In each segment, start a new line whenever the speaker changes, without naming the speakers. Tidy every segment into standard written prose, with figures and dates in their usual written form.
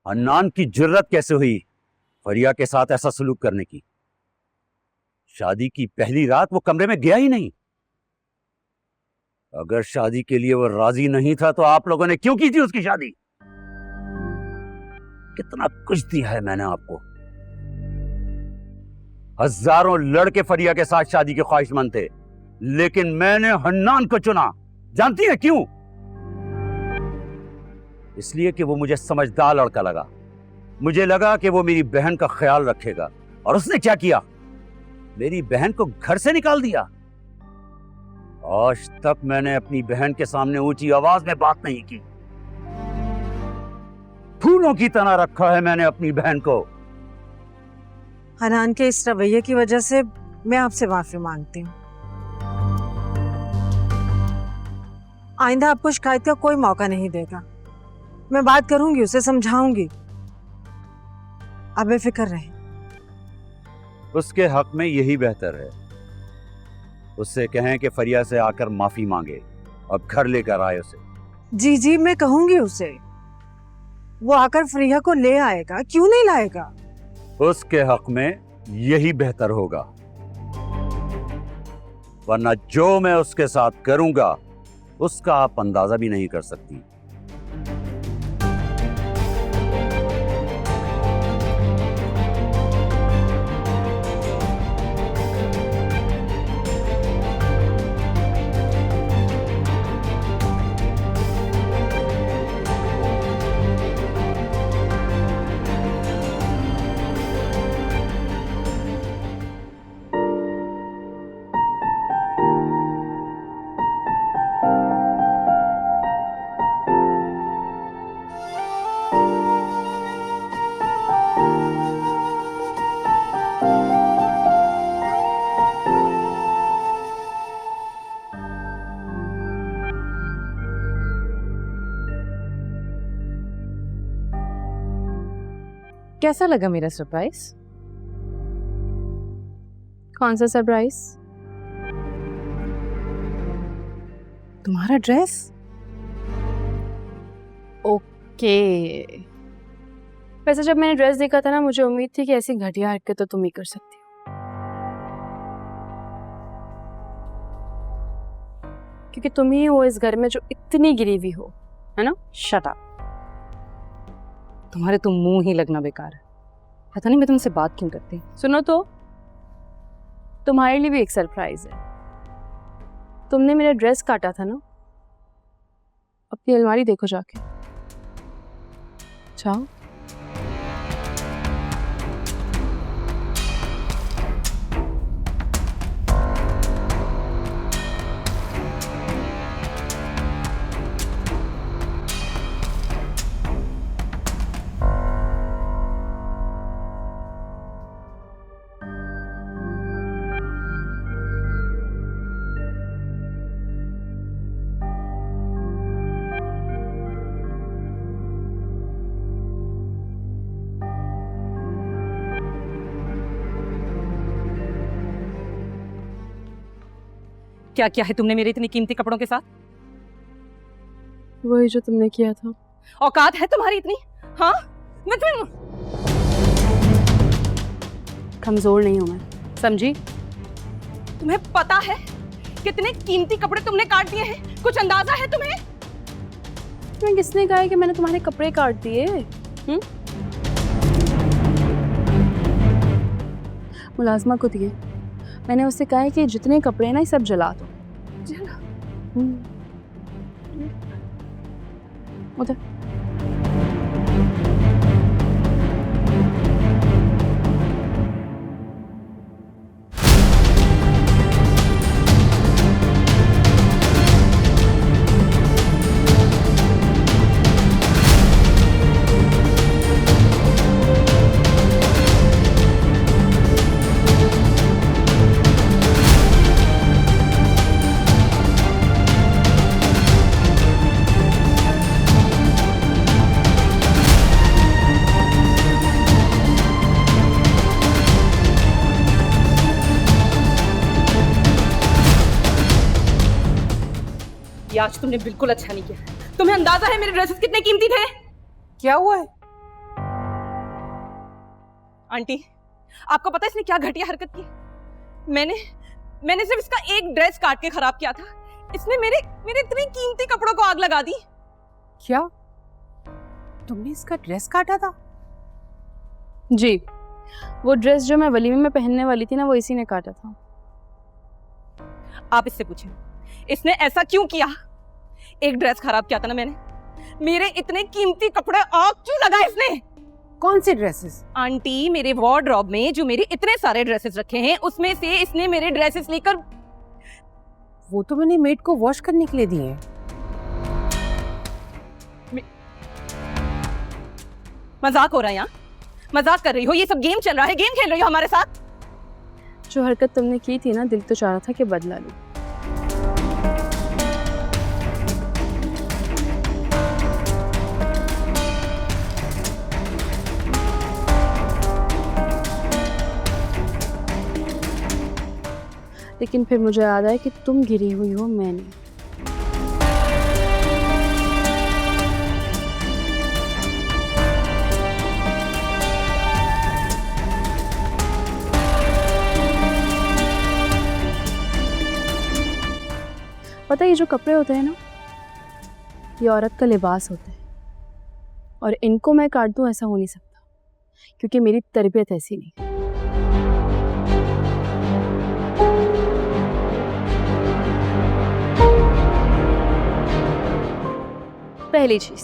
हन्नान की जुर्रत कैसे हुई फरिया के साथ ऐसा सलूक करने की? शादी की पहली रात वो कमरे में गया ही नहीं। अगर शादी के लिए वो राजी नहीं था तो आप लोगों ने क्यों की थी उसकी शादी? कितना कुछ दिया है मैंने आपको। हजारों लड़के फरिया के साथ शादी के ख्वाहिशमंद थे, लेकिन मैंने हन्नान को चुना। जानती है क्यों? इसलिए कि वो मुझे समझदार लड़का लगा। मुझे लगा कि वो मेरी बहन का ख्याल रखेगा। और उसने क्या किया? मेरी बहन को घर से निकाल दिया। आज तक मैंने अपनी बहन के सामने ऊंची आवाज में बात नहीं की। फूलों की तरह रखा है मैंने अपनी बहन को।
हनान के इस रवैये की वजह से मैं आपसे माफी मांगती हूँ। आइंदा आपको शिकायत का कोई मौका नहीं देगा। मैं बात करूंगी, उसे समझाऊंगी। आप बेफिक्र रहें।
उसके हक में यही बेहतर है। उससे कहें कि फरिया से आकर माफी मांगे और घर लेकर आए उसे।
जी जी, मैं कहूंगी उसे। वो आकर फरिया को ले आएगा, क्यों नहीं लाएगा?
उसके हक में यही बेहतर होगा, वरना जो मैं उसके साथ करूंगा उसका आप अंदाजा भी नहीं कर सकती।
कैसा लगा मेरा सरप्राइज? कौन सा सरप्राइज? तुम्हारा ड्रेस? ओके। वैसे जब मैंने ड्रेस देखा था ना, मुझे उम्मीद थी कि ऐसी घटिया हरकत तो तुम ही कर सकती हो, क्योंकि तुम ही हो इस घर में जो इतनी गिरी हुई हो, है ना? Shut up. तुम्हारे तो मुंह ही लगना बेकार है। पता नहीं मैं तुमसे बात क्यों करती। सुनो तो, तुम्हारे लिए भी एक सरप्राइज है। तुमने मेरा ड्रेस काटा था ना, अपनी अलमारी देखो जाके। जाओ।
क्या किया है तुमने मेरे इतने कीमती कपड़ों के साथ?
वही जो तुमने किया था।
औकात है तुम्हारी इतनी? हाँ, मैं तुम्हें
कमजोर नहीं हूं मैं, समझी?
तुम्हें पता है कितने कीमती कपड़े तुमने काट दिए हैं? कुछ अंदाजा है तुम्हें?
तुम्हें किसने कहा है कि मैंने तुम्हारे कपड़े काट दिए? मुलाजमा को दिए। मैंने उससे कहा है कि जितने कपड़े ना ये सब जला दो।
जला?
उधर।
ये आज तुमने बिल्कुल अच्छा नहीं किया। तुम्हें अंदाजा है मेरे ड्रेसेस कितने कीमती थे?
क्या हुआ है?
आंटी, आपको पता है इसने क्या घटिया हरकत की? मैंने सिर्फ इसका एक ड्रेस काट के खराब किया था, इसने मेरे इतने कीमती कपड़ों को आग लगा दी।
क्या तुमने इसका ड्रेस काटा था?
जी, वो ड्रेस जो मैं वलीमे में पहनने वाली थी ना, वो इसी ने काटा था।
आप इससे पूछें, इसने ऐसा क्यों किया? एक ड्रेस खराब किया था ना मैंने, मेरे इतने कीमती कपड़े आग क्यों लगा इसने?
कौन से ड्रेसेस?
आंटी, मेरे वार्डरोब में जो मेरे इतने सारे ड्रेसेस रखे हैं, उसमें से इसने मेरे ड्रेसेस लेकर।
वो तो मैंने मेड को वॉश करने के लिए दिए हैं।
मजाक हो रहा है यहाँ? मजाक कर रही हो? ये सब गेम चल रहा है, गेम खेल रही हो हमारे साथ?
जो हरकत तुमने की थी ना, दिल तो चाह रहा था कि बदला लूं। लेकिन फिर मुझे याद आया कि तुम गिरी हुई हो, मैं नहीं। पता है, ये जो कपड़े होते हैं ना, ये औरत का लिबास होता है, और इनको मैं काट दूं ऐसा हो नहीं सकता, क्योंकि मेरी तरबियत ऐसी नहीं। पहली चीज,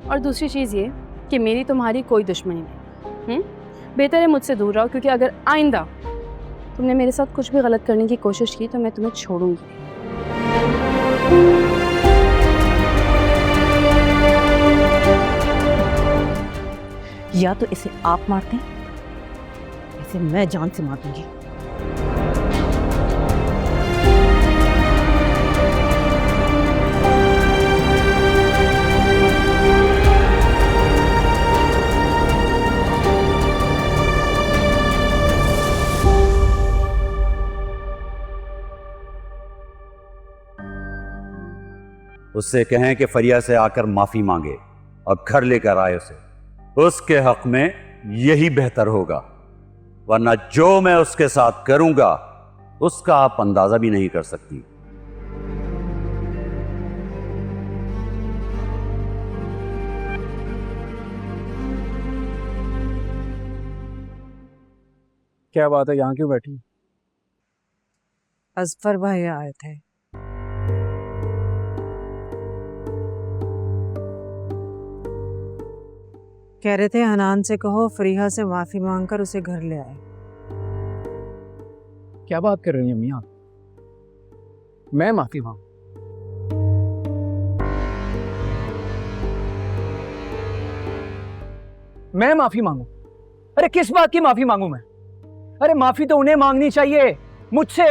और दूसरी चीज ये कि मेरी तुम्हारी कोई दुश्मनी नहीं। बेहतर है मुझसे दूर रहो, क्योंकि अगर आइंदा तुमने मेरे साथ कुछ भी गलत करने की कोशिश की तो मैं तुम्हें छोड़ूंगी।
या तो इसे आप मारते हैं, इसे मैं जान से मार दूंगी।
उससे कहें कि फरिया से आकर माफी मांगे और घर लेकर आए उसे। उसके हक में यही बेहतर होगा, वरना जो मैं उसके साथ करूंगा उसका आप अंदाजा भी नहीं कर सकती।
क्या बात है, यहाँ क्यों बैठी?
अजफर भाई आए थे। कह रहे थे हनान से कहो फरीहा से माफी मांगकर उसे घर ले आए।
क्या बात कर रही हैं मियाँ? मैं माफी मांगू? मैं माफी मांगू? अरे किस बात की माफी मांगू मैं? अरे माफी तो उन्हें मांगनी चाहिए, मुझसे।